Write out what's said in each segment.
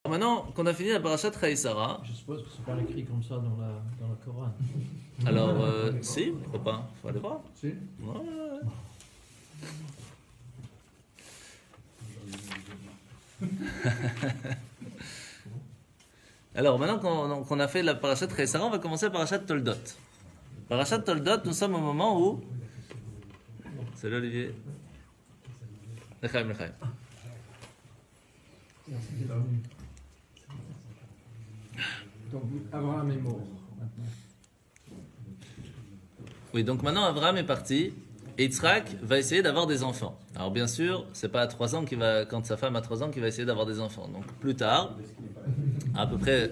Maintenant qu'on a fini la parashat Chaïsara, Je suppose que c'est pas écrit comme ça dans la Coran. alors si, pourquoi pas, faut aller voir. Si. Ouais. Alors maintenant qu'on a fait la parashat Chaïsara, on va commencer la parashat Toldot. Parashat Toldot, nous sommes au moment où... Salut Olivier. Lechaim. Donc Abraham est mort maintenant. Oui, donc maintenant Abraham est parti et Yitzhak va essayer d'avoir des enfants. Alors bien sûr, c'est pas à 3 ans quand sa femme a 3 ans qu'il va essayer d'avoir des enfants. Donc plus tard, à peu près...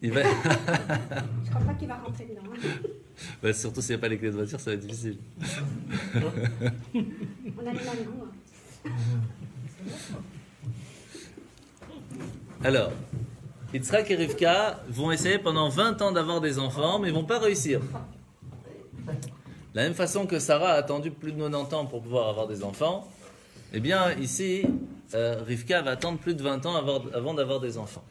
Il va... Je crois pas qu'il va rentrer dedans. Ouais, surtout s'il n'y a pas les clés de voiture, ça va être difficile. On a les mains. Alors, Yitzhak et Rivka vont essayer pendant 20 ans d'avoir des enfants, mais ils ne vont pas réussir. De la même façon que Sarah a attendu plus de 90 ans pour pouvoir avoir des enfants, eh bien ici, Rivka va attendre plus de 20 ans avant d'avoir des enfants.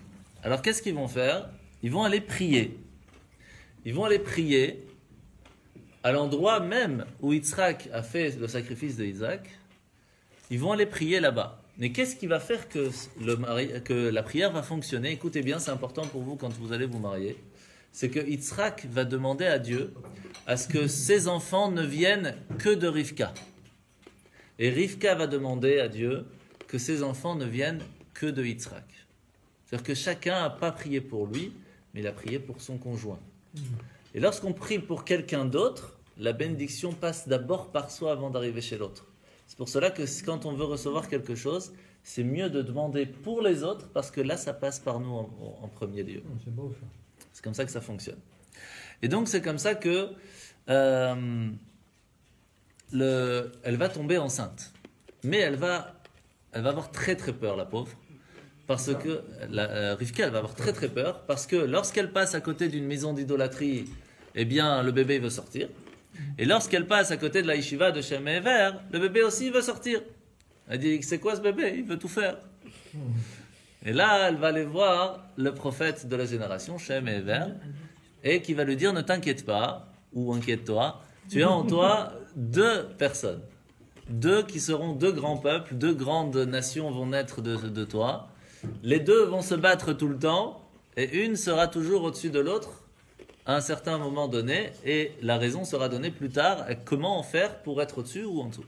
Alors qu'est-ce qu'ils vont faire? Ils vont aller prier. Ils vont aller prier à l'endroit même où Yitzhak a fait le sacrifice de Isaac. Ils vont aller prier là-bas. Mais qu'est-ce qui va faire que la prière va fonctionner? Écoutez bien, c'est important pour vous quand vous allez vous marier. C'est que Yitzhak va demander à Dieu à ce que ses enfants ne viennent que de Rivka. Et Rivka va demander à Dieu que ses enfants ne viennent que de Yitzhak. C'est-à-dire que chacun n'a pas prié pour lui, mais il a prié pour son conjoint. Et lorsqu'on prie pour quelqu'un d'autre, la bénédiction passe d'abord par soi avant d'arriver chez l'autre. C'est pour cela que quand on veut recevoir quelque chose, c'est mieux de demander pour les autres, parce que là, ça passe par nous en premier lieu. C'est beau ça. C'est comme ça que ça fonctionne. Et donc, c'est comme ça que elle va tomber enceinte. Mais elle va avoir très très peur, la pauvre. Parce que Rivka, elle va avoir très très peur, parce que lorsqu'elle passe à côté d'une maison d'idolâtrie, eh bien, le bébé veut sortir. Et lorsqu'elle passe à côté de la yeshiva de Shem Ever, le bébé aussi veut sortir. Elle dit, c'est quoi ce bébé? Il veut tout faire. Et là, elle va aller voir le prophète de la génération, Shem Ever, et qui va lui dire, ne t'inquiète pas, ou inquiète-toi, tu as en toi 2 personnes. 2 qui seront 2 grands peuples, 2 grandes nations vont naître de toi. Les 2 vont se battre tout le temps, et une sera toujours au-dessus de l'autre, à un certain moment donné, et la raison sera donnée plus tard, comment faire pour être au-dessus ou en dessous.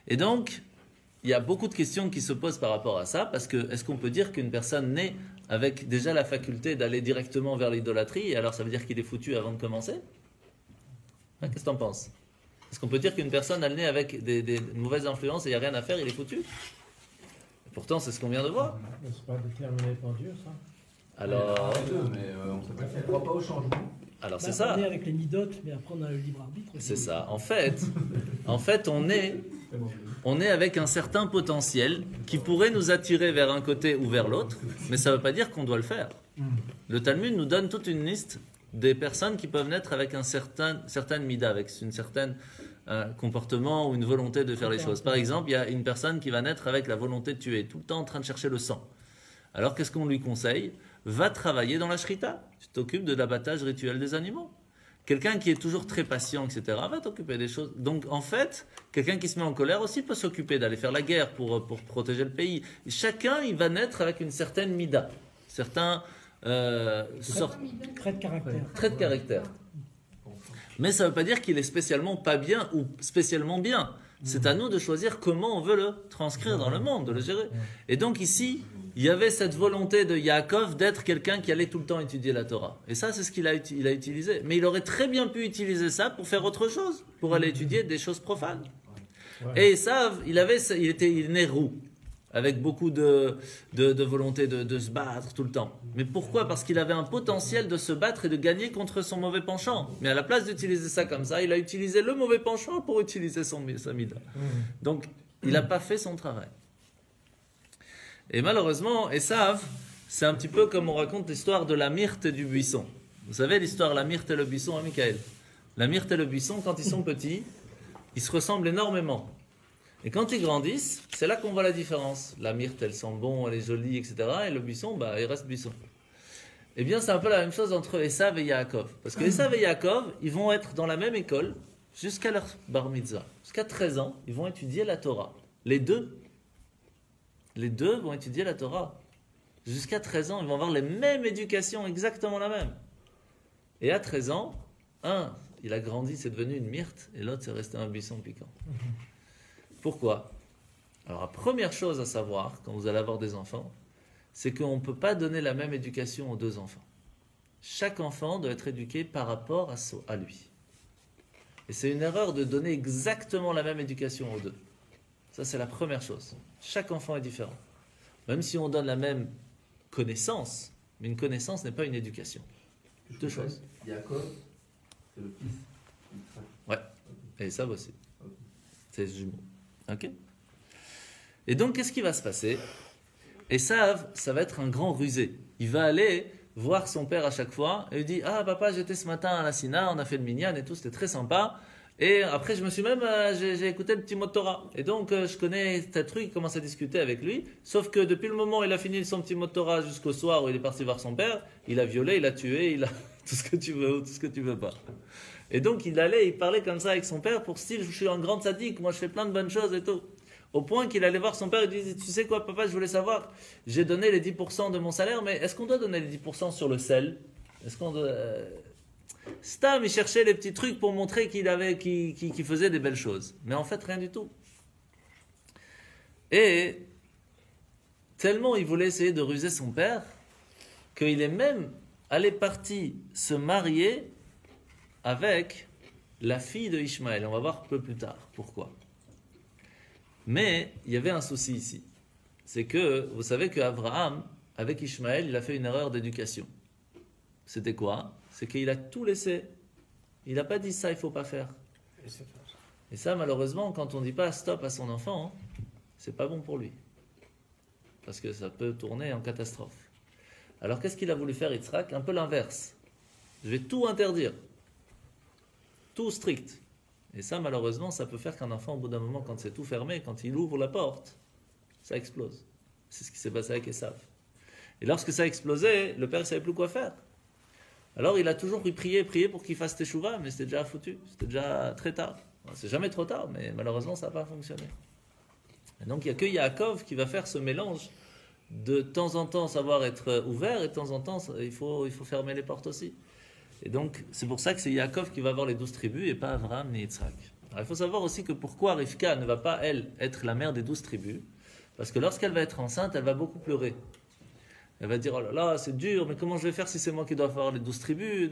Et donc, il y a beaucoup de questions qui se posent par rapport à ça, parce que est-ce qu'on peut dire qu'une personne naît avec déjà la faculté d'aller directement vers l'idolâtrie, et alors ça veut dire qu'il est foutu avant de commencer? Qu'est-ce que tu en penses? Est-ce qu'on peut dire qu'une personne elle naît avec des mauvaises influences et il n'y a rien à faire, il est foutu? Et pourtant, c'est ce qu'on vient de voir. C'est pas déterminé par Dieu ça. Alors, on ne croit pas au changement. alors c'est ça. On est avec les midotes, mais après on a le libre arbitre. C'est ça. En fait, on est avec un certain potentiel qui pourrait nous attirer vers un côté ou vers l'autre, mais ça ne veut pas dire qu'on doit le faire. Le Talmud nous donne toute une liste des personnes qui peuvent naître avec un certain mida, avec une certaine comportement ou une volonté de faire les choses. Par exemple, il y a une personne qui va naître avec la volonté de tuer, tout le temps en train de chercher le sang. Alors qu'est-ce qu'on lui conseille? Va travailler dans la shrita. Tu t'occupes de l'abattage rituel des animaux. Quelqu'un qui est toujours très patient, etc., va t'occuper des choses. Donc, en fait, quelqu'un qui se met en colère aussi peut s'occuper d'aller faire la guerre pour protéger le pays. Et chacun, il va naître avec une certaine mida, certains Trait de caractère. traits de caractère. Mais ça ne veut pas dire qu'il est spécialement pas bien ou spécialement bien. C'est à nous de choisir comment on veut le transcrire dans le monde, de le gérer. Et donc ici, il y avait cette volonté de Yaakov d'être quelqu'un qui allait tout le temps étudier la Torah. Et ça, c'est ce qu'il a utilisé. Mais il aurait très bien pu utiliser ça pour faire autre chose, pour aller étudier des choses profanes. Et ça, il est né roux, avec beaucoup de volonté de se battre tout le temps. Mais pourquoi? Parce qu'il avait un potentiel de se battre et de gagner contre son mauvais penchant. Mais à la place d'utiliser ça comme ça, il a utilisé le mauvais penchant pour utiliser sa mida. Donc, il n'a pas fait son travail. Et malheureusement, Esav, c'est un petit peu comme on raconte l'histoire de la myrte et du buisson. Vous savez l'histoire de la myrte et le buisson, hein, Michael? La myrte et le buisson, quand ils sont petits, ils se ressemblent énormément. Et quand ils grandissent, c'est là qu'on voit la différence. La myrte, elle sent bon, elle est jolie, etc. Et le buisson, bah, il reste buisson. Eh bien, c'est un peu la même chose entre Esav et Yaakov. Parce que Esav et Yaakov, ils vont être dans la même école jusqu'à leur bar mitzvah. Jusqu'à 13 ans, ils vont étudier la Torah. Les deux vont étudier la Torah. Jusqu'à 13 ans, ils vont avoir les mêmes éducations, exactement la même. Et à 13 ans, un, il a grandi, c'est devenu une myrte, et l'autre, c'est resté un buisson piquant. Pourquoi? Alors, la première chose à savoir, quand vous allez avoir des enfants, c'est qu'on ne peut pas donner la même éducation aux deux enfants. Chaque enfant doit être éduqué par rapport à lui. Et c'est une erreur de donner exactement la même éducation aux deux. Ça, c'est la première chose. Chaque enfant est différent. Même si on donne la même connaissance, mais une connaissance n'est pas une éducation. Deux choses. Yaakov, c'est le fils. Ouais, et ça aussi. C'est jumeau. Ok. Et donc, qu'est-ce qui va se passer? Esav, ça va être un grand rusé. Il va aller voir son père à chaque fois et lui dit: ah papa, j'étais ce matin à la Sina, on a fait le minyan et tout, c'était très sympa. Et après, je me suis même, j'ai écouté le petit mot de Torah. Et donc, je connais tel truc, il commence à discuter avec lui. Sauf que depuis le moment où il a fini son petit mot de Torah jusqu'au soir où il est parti voir son père, il a violé, il a tué, il a tout ce que tu veux ou tout ce que tu veux pas. Et donc, il parlait comme ça avec son père pour style: je suis un grand sadique, moi je fais plein de bonnes choses et tout. Au point qu'il allait voir son père et lui dit: tu sais quoi papa, je voulais savoir, j'ai donné les 10% de mon salaire, mais est-ce qu'on doit donner les 10% sur le sel? Est-ce qu'on doit... Stam, il cherchait les petits trucs pour montrer qu'il faisait des belles choses. Mais en fait, rien du tout. Et tellement il voulait essayer de ruser son père, qu'il est même parti se marier avec la fille de Ishmaël. On va voir un peu plus tard pourquoi. Mais il y avait un souci ici. C'est que, vous savez qu'Abraham, avec Ishmaël, il a fait une erreur d'éducation. C'était quoi? C'est qu'il a tout laissé. Il n'a pas dit ça, il ne faut pas faire. Et ça, malheureusement, quand on ne dit pas stop à son enfant, c'est pas bon pour lui. Parce que ça peut tourner en catastrophe. Alors qu'est-ce qu'il a voulu faire, Yitzhak? Un peu l'inverse. Je vais tout interdire. Tout strict. Et ça, malheureusement, ça peut faire qu'un enfant, au bout d'un moment, quand c'est tout fermé, quand il ouvre la porte, ça explose. C'est ce qui s'est passé avec Esav. Et lorsque ça a explosé, le père ne savait plus quoi faire. Alors il a toujours prié pour qu'il fasse teshuva, mais c'était déjà foutu, c'était déjà très tard. C'est jamais trop tard, mais malheureusement ça n'a pas fonctionné. Et donc il n'y a que Yaakov qui va faire ce mélange de temps en temps savoir être ouvert et de temps en temps il faut fermer les portes aussi. Et donc c'est pour ça que c'est Yaakov qui va avoir les 12 tribus et pas Abraham ni Yitzhak. Alors il faut savoir aussi que pourquoi Rivka ne va pas elle être la mère des 12 tribus, parce que lorsqu'elle va être enceinte, elle va beaucoup pleurer. Elle va dire: oh là là, c'est dur, mais comment je vais faire si c'est moi qui dois faire les 12 tribus?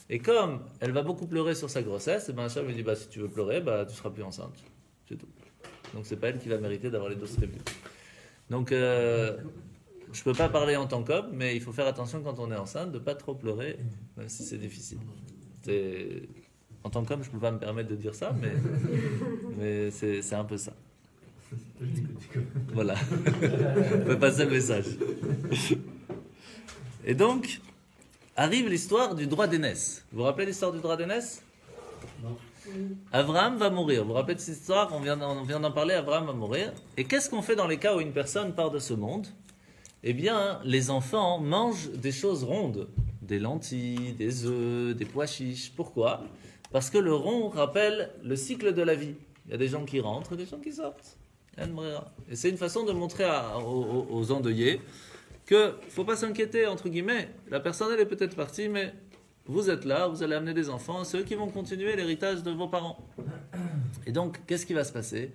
Et comme elle va beaucoup pleurer sur sa grossesse, et ben Hacham lui dit: bah, si tu veux pleurer, bah, tu seras plus enceinte. C'est tout. Donc c'est pas elle qui va mériter d'avoir les 12 tribus. Donc je peux pas parler en tant qu'homme, mais il faut faire attention quand on est enceinte de pas trop pleurer, même si c'est difficile. En tant qu'homme, je peux pas me permettre de dire ça, mais c'est un peu ça. Voilà, on peut passer le message. Et donc, arrive l'histoire du droit d'aînesse. Vous vous rappelez l'histoire du droit d'aînesse? Non. Abraham va mourir. Vous vous rappelez de cette histoire? On vient d'en parler. Abraham va mourir. Et qu'est-ce qu'on fait dans les cas où une personne part de ce monde? Eh bien, les enfants mangent des choses rondes, des lentilles, des œufs, des pois chiches. Pourquoi? Parce que le rond rappelle le cycle de la vie. Il y a des gens qui rentrent et des gens qui sortent. Et c'est une façon de montrer aux endeuillés qu'il ne faut pas s'inquiéter, entre guillemets. La personne, elle est peut-être partie, mais vous êtes là, vous allez amener des enfants, c'est eux qui vont continuer l'héritage de vos parents. Et donc, qu'est-ce qui va se passer?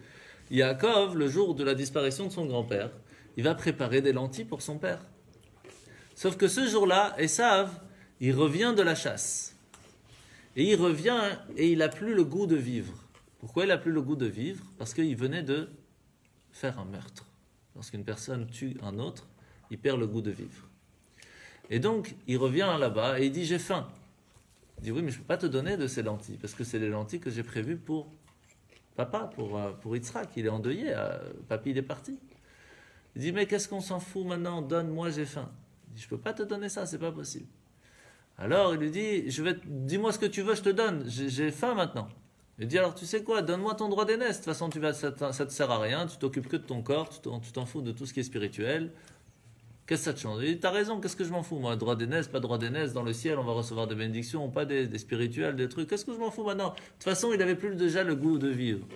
Yaakov, le jour de la disparition de son grand-père, il va préparer des lentilles pour son père. Sauf que ce jour-là, Esav, il revient de la chasse. Et il revient et il n'a plus le goût de vivre. Pourquoi il n'a plus le goût de vivre? Parce qu'il venait de faire un meurtre. Lorsqu'une personne tue un autre, il perd le goût de vivre. Et donc, il revient là-bas et il dit: j'ai faim. Il dit: oui, mais je ne peux pas te donner de ces lentilles, parce que c'est les lentilles que j'ai prévues pour papa, pour Yitzhak. Il est endeuillé, papy il est parti. Il dit: mais qu'est-ce qu'on s'en fout maintenant, donne-moi, j'ai faim. Il dit: je ne peux pas te donner ça, c'est pas possible. Alors il lui dit: dis-moi ce que tu veux, je te donne, j'ai faim maintenant. Il dit alors tu sais quoi, donne-moi ton droit d'aînesse, de toute façon ça te sert à rien, tu t'occupes que de ton corps, tu t'en fous de tout ce qui est spirituel. Qu'est-ce que ça te change? Il dit t'as raison, qu'est-ce que je m'en fous moi, droit d'aînesse, pas droit d'aînesse, dans le ciel on va recevoir des bénédictions, pas des spirituels, des trucs, qu'est-ce que je m'en fous maintenant? De toute façon il avait plus déjà le goût de vivre.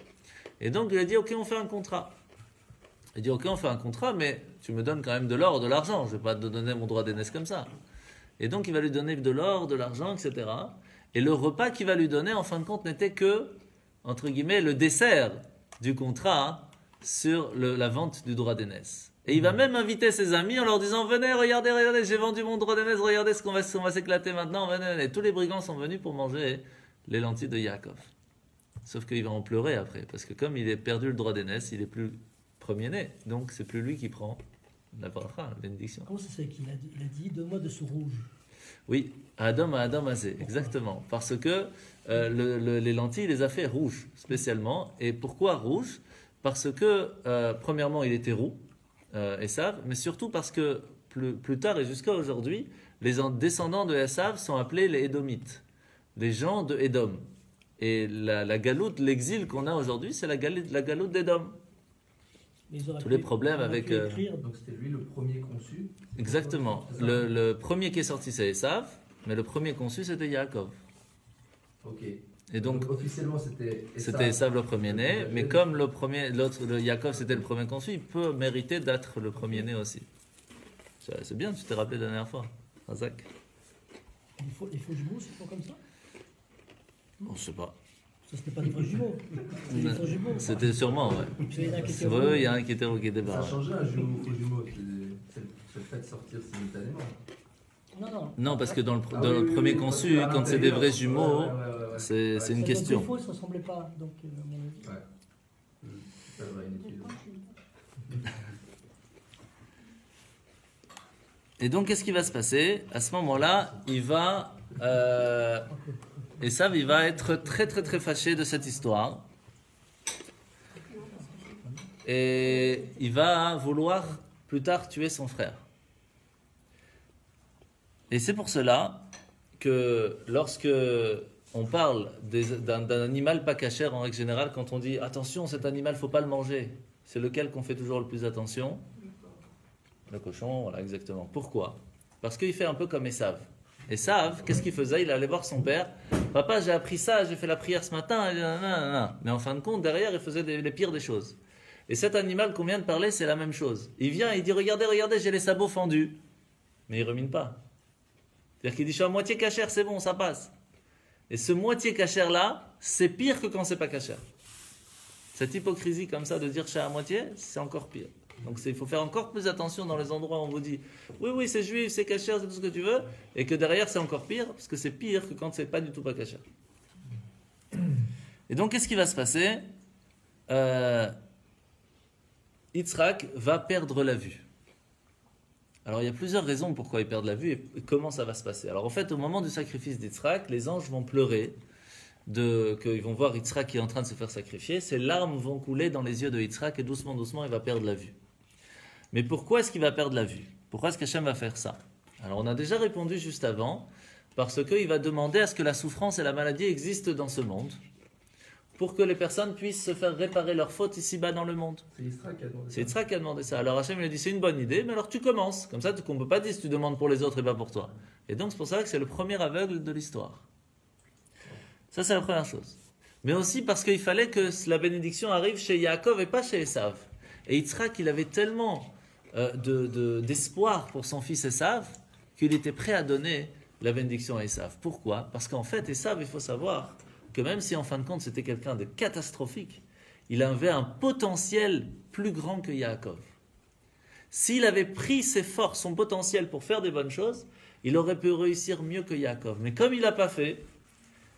Et donc il a dit ok on fait un contrat. Il dit ok on fait un contrat mais tu me donnes quand même de l'or, de l'argent, je vais pas te donner mon droit d'aînesse comme ça. Et donc il va lui donner de l'or, de l'argent, etc. Et le repas qu'il va lui donner, en fin de compte, n'était que, entre guillemets, le dessert du contrat sur la vente du droit d'aînesse. Et il va même inviter ses amis en leur disant « Venez, regardez, regardez, j'ai vendu mon droit d'aînesse, regardez ce qu'on va s'éclater maintenant. Venez. » Et tous les brigands sont venus pour manger les lentilles de Yaakov. Sauf qu'il va en pleurer après, parce que comme il a perdu le droit d'aînesse, il est plus premier-né. Donc c'est plus lui qui prend la bracha, la bénédiction. Comment ça se fait qu'il a dit, donne-moi de ce rouge? Oui, Adam à Adam Azé, exactement. Parce que les lentilles, il les a fait rouges, spécialement. Et pourquoi rouges? Parce que, premièrement, il était roux, Esav, mais surtout parce que plus tard et jusqu'à aujourd'hui, les descendants de Esav sont appelés les Édomites, les gens de Édom. Et la galoute, l'exil qu'on a aujourd'hui, c'est la galoute d'Édom. Tous les problèmes avec... Donc c'était lui le premier conçu. Exactement. Le premier qui est sorti, c'est Esav, mais le premier conçu, c'était Yaakov. Ok. Et donc officiellement, c'était Esav le premier-né, mais comme le Yaakov, c'était le premier conçu, il peut mériter d'être le premier-né aussi. C'est bien, tu t'es rappelé la dernière fois, Razak. Les faux jumeaux, c'est pas comme ça? On ne sait pas. Ça, c'était pas des faux jumeaux. C'était des faux jumeaux. C'était sûrement, ouais. Il y a un qui était roux, qui était Ça a bas. changé un jumeau faux jumeau. C'est le fait de sortir simultanément. Non, parce que dans le premier conçu, quand c'est des vrais jumeaux, c'est une question. Les faux, ça ressemblait pas, donc à mon avis. Ouais. Ça va une étude. Et donc, qu'est-ce qui va se passer? À ce moment-là, Esav, il va être très très très fâché de cette histoire. Et il va vouloir plus tard tuer son frère. Et c'est pour cela que lorsque on parle d'un animal pas cachère en règle générale, quand on dit attention, cet animal, faut pas le manger, c'est lequel qu'on fait toujours le plus attention? Le cochon, voilà, exactement. Pourquoi? Parce qu'il fait un peu comme Esav. Esav, qu'est-ce qu'il faisait? Il allait voir son père. Papa, j'ai appris ça, j'ai fait la prière ce matin. Mais en fin de compte, derrière, il faisait les pires des choses. Et cet animal qu'on vient de parler, c'est la même chose. Il vient, il dit regardez, regardez, j'ai les sabots fendus. Mais il ne remine pas. C'est-à-dire qu'il dit je suis à moitié cachère, c'est bon, ça passe. Et ce moitié cachère là, c'est pire que quand c'est pas cachère. Cette hypocrisie comme ça de dire je suis à moitié, c'est encore pire. Donc il faut faire encore plus attention dans les endroits où on vous dit oui c'est juif, c'est cachère, c'est tout ce que tu veux, et que derrière c'est encore pire, parce que c'est pire que quand c'est pas du tout pas cachère. Et donc qu'est-ce qui va se passer? Yitzhak va perdre la vue. Alors il y a plusieurs raisons pourquoi il perd la vue et comment ça va se passer. Alors en fait au moment du sacrifice d'Yitzhak, les anges vont pleurer qu'ils vont voir Yitzhak qui est en train de se faire sacrifier, ses larmes vont couler dans les yeux de Yitzhak et doucement il va perdre la vue. Mais pourquoi est-ce qu'il va perdre la vue? Pourquoi est-ce qu'Hachem va faire ça? Alors on a déjà répondu juste avant, parce qu'il va demander à ce que la souffrance et la maladie existent dans ce monde, pour que les personnes puissent se faire réparer leurs fautes ici-bas dans le monde. C'est Yitzhak qui a demandé ça. C'est Yitzhak qui a demandé ça. Alors Hachem il a dit c'est une bonne idée, mais alors tu commences. Comme ça qu'on ne peut pas dire si tu demandes pour les autres et pas pour toi. Et donc c'est pour ça que c'est le premier aveugle de l'histoire. Ça c'est la première chose. Mais aussi parce qu'il fallait que la bénédiction arrive chez Yaakov et pas chez Esav. Et Yitzhak il avait tellement d'espoir pour son fils Esav qu'il était prêt à donner la bénédiction à Esav. Pourquoi? Parce qu'en fait Esav, il faut savoir que même si en fin de compte c'était quelqu'un de catastrophique, il avait un potentiel plus grand que Yaakov. S'il avait pris ses forces, son potentiel pour faire des bonnes choses, il aurait pu réussir mieux que Yaakov. Mais comme il n'a pas fait,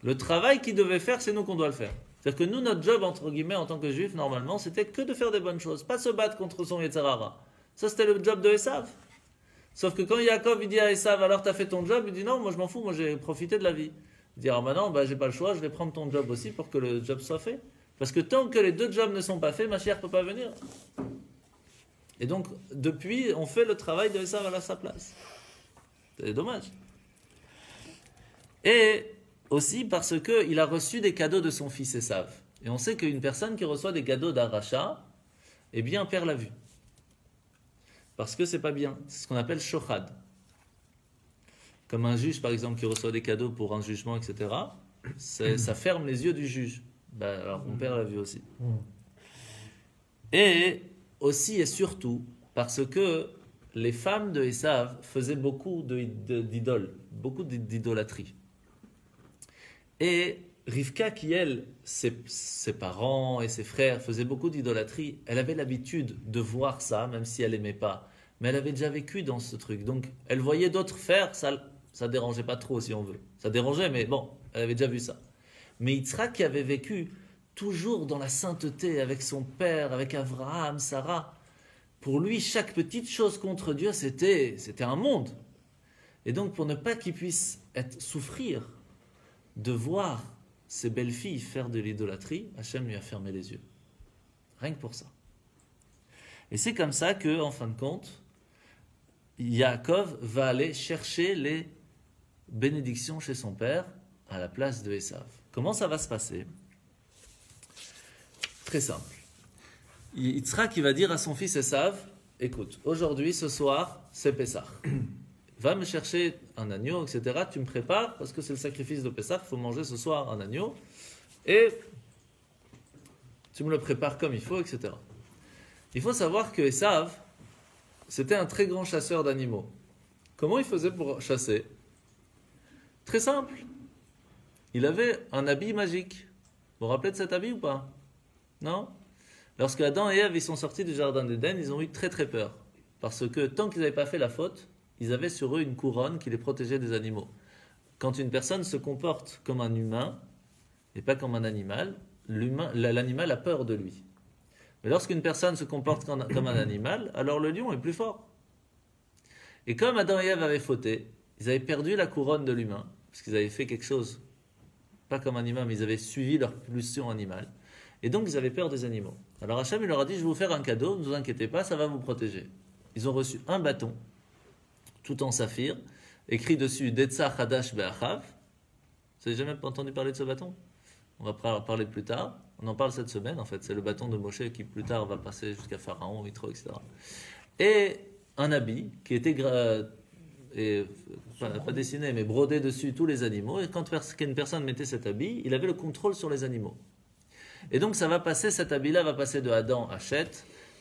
le travail qu'il devait faire, c'est nous qu'on doit le faire. C'est-à-dire que nous, notre job, entre guillemets, en tant que juifs, normalement, c'était que de faire des bonnes choses, pas se battre contre son Yetzirara. Ça, c'était le job de Esav. Sauf que quand Yaakov il dit à Esav, alors tu as fait ton job, il dit non, moi je m'en fous, moi j'ai profité de la vie. Il dit alors maintenant, j'ai pas le choix, je vais prendre ton job aussi pour que le job soit fait. Parce que tant que les deux jobs ne sont pas faits, Mashiach ne peut pas venir. Et donc, depuis, on fait le travail de Esav à sa place. C'est dommage. Et aussi parce qu'il a reçu des cadeaux de son fils Esav. Et on sait qu'une personne qui reçoit des cadeaux d'Aracha, eh bien, perd la vue. Parce que c'est pas bien. C'est ce qu'on appelle shochad. Comme un juge, par exemple, qui reçoit des cadeaux pour un jugement, etc., ça ferme les yeux du juge. Ben, alors on perd la vue aussi. Et aussi et surtout, parce que les femmes de Esav faisaient beaucoup d'idoles, beaucoup d'idolâtrie. Et Rivka, qui elle, ses parents et ses frères faisaient beaucoup d'idolâtrie, elle avait l'habitude de voir ça, même si elle n'aimait pas. Mais elle avait déjà vécu dans ce truc. Donc elle voyait d'autres faire, ça dérangeait pas trop si on veut. Ça dérangeait, mais bon, elle avait déjà vu ça. Mais Yitzhak qui avait vécu toujours dans la sainteté avec son père, avec Abraham, Sarah, pour lui, chaque petite chose contre Dieu, c'était un monde. Et donc, pour ne pas qu'il puisse souffrir de voir ses belles-filles faire de l'idolâtrie, Hachem lui a fermé les yeux. Rien que pour ça. Et c'est comme ça que, en fin de compte, Yaakov va aller chercher les bénédictions chez son père à la place de Esav. Comment ça va se passer? Très simple. Yitzhak qui va dire à son fils Esav, écoute, aujourd'hui, ce soir, c'est Pessah. Va me chercher un agneau, etc. Tu me prépares, parce que c'est le sacrifice de Pessah, il faut manger ce soir un agneau, et tu me le prépares comme il faut, etc. Il faut savoir que Esav, c'était un très grand chasseur d'animaux. Comment il faisait pour chasser? Très simple. Il avait un habit magique. Vous vous rappelez de cet habit ou pas? Non? Lorsque Adam et Ève ils sont sortis du jardin d'Éden, ils ont eu très très peur. Parce que tant qu'ils n'avaient pas fait la faute, ils avaient sur eux une couronne qui les protégeait des animaux. Quand une personne se comporte comme un humain et pas comme un animal, l'animal a peur de lui. Mais lorsqu'une personne se comporte comme un animal, alors le lion est plus fort. Et comme Adam et Ève avaient fauté, ils avaient perdu la couronne de l'humain, parce qu'ils avaient fait quelque chose, pas comme un humain, mais ils avaient suivi leur pulsion animale. Et donc ils avaient peur des animaux. Alors Hachem il leur a dit, je vais vous faire un cadeau, ne vous inquiétez pas, ça va vous protéger. Ils ont reçu un bâton, tout en saphir, écrit dessus Detza Hadash Be'achav. Vous n'avez jamais entendu parler de ce bâton? On va parler plus tard. On en parle cette semaine, en fait. C'est le bâton de Moshe qui, plus tard, va passer jusqu'à Pharaon, Yitro, etc. Et un habit qui était pas dessiné, mais brodé dessus tous les animaux. Et quand une personne mettait cet habit, il avait le contrôle sur les animaux. Et donc, ça va passer, cet habit-là va passer de Adam à Shet,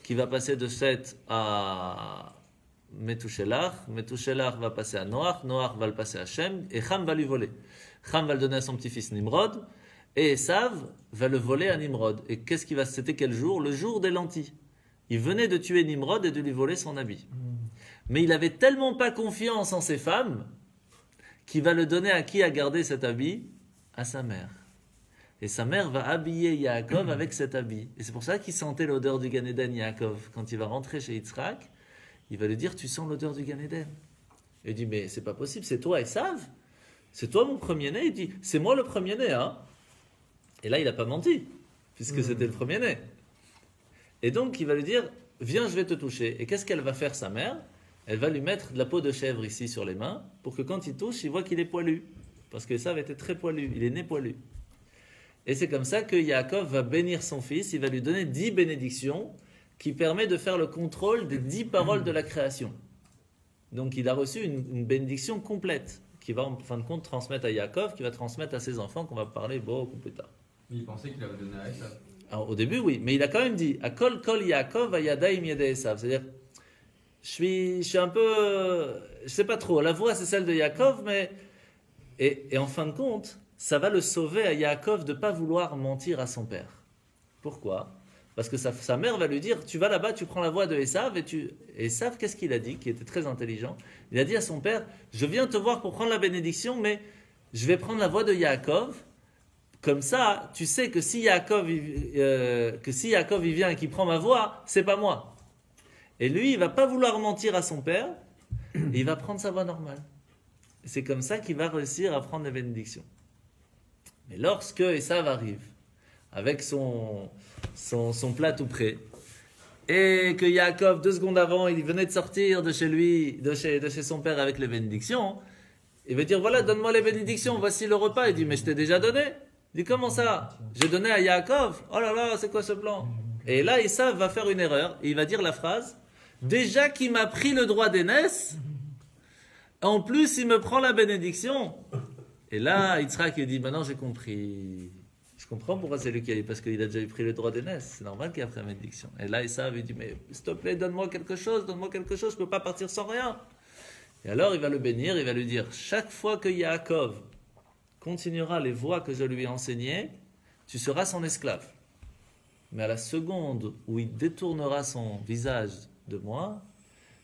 qui va passer de Shet à Metouchelach. Metouchelach va passer à Noach. Noach va le passer à Shem. Et Cham va lui voler. Cham va le donner à son petit-fils Nimrod. Et Esav va le voler à Nimrod. Et c'était quel jour? Le jour des lentilles. Il venait de tuer Nimrod et de lui voler son habit. Mais il avait tellement pas confiance en ses femmes qu'il va le donner à qui a gardé cet habit? À sa mère. Et sa mère va habiller Yaakov avec cet habit. Et c'est pour ça qu'il sentait l'odeur du Gan Eden, Yaakov. Quand il va rentrer chez Yitzhak, il va lui dire, tu sens l'odeur du Gan Eden. Il dit, mais c'est pas possible, c'est toi Esav? C'est toi mon premier-né? Il dit, c'est moi le premier-né, hein? Et là, il n'a pas menti, puisque c'était le premier-né. Et donc, il va lui dire, viens, je vais te toucher. Et qu'est-ce qu'elle va faire, sa mère? Elle va lui mettre de la peau de chèvre ici sur les mains, pour que quand il touche, il voit qu'il est poilu. Parce que Esav était très poilu, il est né poilu. Et c'est comme ça que Yaakov va bénir son fils, il va lui donner 10 bénédictions, qui permet de faire le contrôle des 10 paroles de la création. Donc, il a reçu une bénédiction complète, qui va en fin de compte transmettre à Yaakov, qui va transmettre à ses enfants, qu'on va parler beaucoup plus tard. Il pensait qu'il avait donné à Esav. Alors, au début, oui, mais il a quand même dit Akol kol Yaakov vayadaim yedei Esav. C'est-à-dire, je suis un peu. Je sais pas trop, la voix c'est celle de Yaakov, mais. Et en fin de compte, ça va le sauver à Yaakov de ne pas vouloir mentir à son père. Pourquoi? Parce que sa mère va lui dire tu vas là-bas, tu prends la voix de Esav, et Esav, qu'est-ce qu'il a dit, qui était très intelligent? Il a dit à son père je viens te voir pour prendre la bénédiction, mais je vais prendre la voix de Yaakov. Comme ça, tu sais que si Yaakov il vient et qu'il prend ma voix, c'est pas moi. Et lui, il va pas vouloir mentir à son père, et il va prendre sa voix normale. Et c'est comme ça qu'il va réussir à prendre la bénédiction. Mais lorsque Esav arrive, avec son plat tout prêt, et que Yaakov, 2 secondes avant, il venait de sortir de chez lui, de chez son père avec les bénédictions, il va dire, voilà, donne-moi les bénédictions, voici le repas. Il dit, mais je t'ai déjà donné. Il dit, comment ça? J'ai donné à Yaakov. Oh là là, c'est quoi ce plan? Et là, Esav va faire une erreur. Il va dire la phrase, déjà qu'il m'a pris le droit d'aînesse, en plus, il me prend la bénédiction. Et là, Yitzhak, il dit, maintenant j'ai compris. Je comprends pourquoi c'est lui qui a eu, parce qu'il a déjà pris le droit d'aînesse. C'est normal qu'il a pris la bénédiction. Et là, Esav, il dit, mais s'il te plaît, donne-moi quelque chose, je ne peux pas partir sans rien. Et alors, il va le bénir, il va lui dire, chaque fois que Yaakov continuera les voies que je lui ai enseignées, tu seras son esclave. Mais à la seconde où il détournera son visage de moi,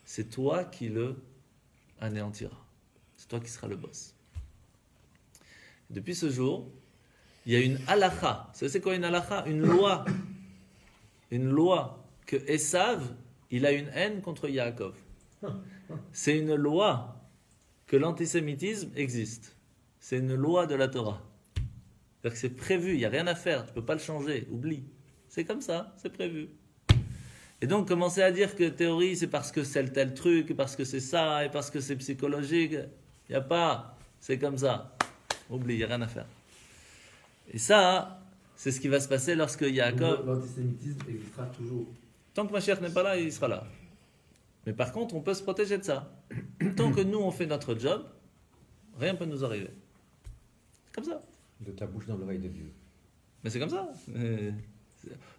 c'est toi qui le anéantiras. C'est toi qui seras le boss. Depuis ce jour, il y a une halakha. C'est quoi une halakha? Une loi. Une loi que Esav, il a une haine contre Yaakov. C'est une loi que l'antisémitisme existe. C'est une loi de la Torah. C'est-à-dire que c'est prévu, il n'y a rien à faire, tu ne peux pas le changer, oublie. C'est comme ça, c'est prévu. Et donc, commencer à dire que théorie, c'est parce que c'est tel truc, parce que c'est ça, et parce que c'est psychologique, il n'y a pas, c'est comme ça. Oublie, il n'y a rien à faire. Et ça, c'est ce qui va se passer lorsque Yaakov... L'antisémitisme existera toujours. Tant que Mashiach n'est pas là, il sera là. Mais par contre, on peut se protéger de ça. Tant que nous, on fait notre job, rien ne peut nous arriver. C'est comme ça. De ta bouche dans l'oreille de Dieu. Mais c'est comme ça.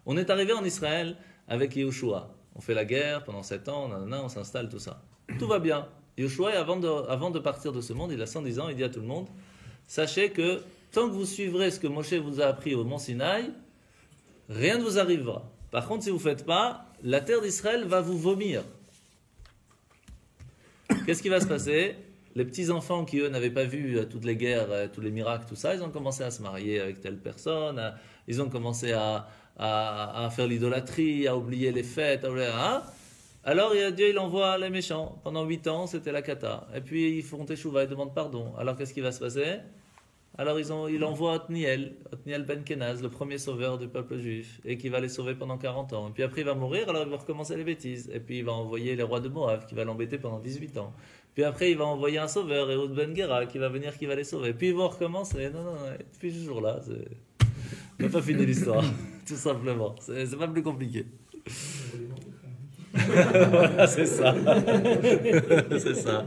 On est arrivé en Israël avec Yehoshua. On fait la guerre pendant 7 ans, on s'installe, tout ça. Tout va bien. Yehoshua, avant de partir de ce monde, il a 110 ans, il dit à tout le monde, sachez que tant que vous suivrez ce que Moshe vous a appris au mont Sinaï, rien ne vous arrivera. Par contre, si vous ne faites pas, la terre d'Israël va vous vomir. Qu'est-ce qui va se passer? Les petits-enfants qui, eux, n'avaient pas vu toutes les guerres, tous les miracles, tout ça, ils ont commencé à se marier avec telle personne, ils ont commencé à faire l'idolâtrie, à oublier les fêtes, alors Dieu, il envoie les méchants. Pendant 8 ans, c'était la cata. Et puis, ils font teshuva, ils demandent pardon. Alors, qu'est-ce qui va se passer? Alors, il envoie Otniel ben Kenaz, le premier sauveur du peuple juif, et qui va les sauver pendant 40 ans. Et puis après, il va mourir, alors il va recommencer les bêtises. Et puis, il va envoyer les rois de Moab, qui va l'embêter pendant 18 ans. Puis après, il va envoyer un sauveur, Ehud ben Gera, qui va venir, qui va les sauver. Puis, ils vont recommencer. Non, depuis ce jour-là, on n'a pas fini l'histoire, tout simplement. C'est pas plus compliqué. Voilà, c'est ça. C'est ça.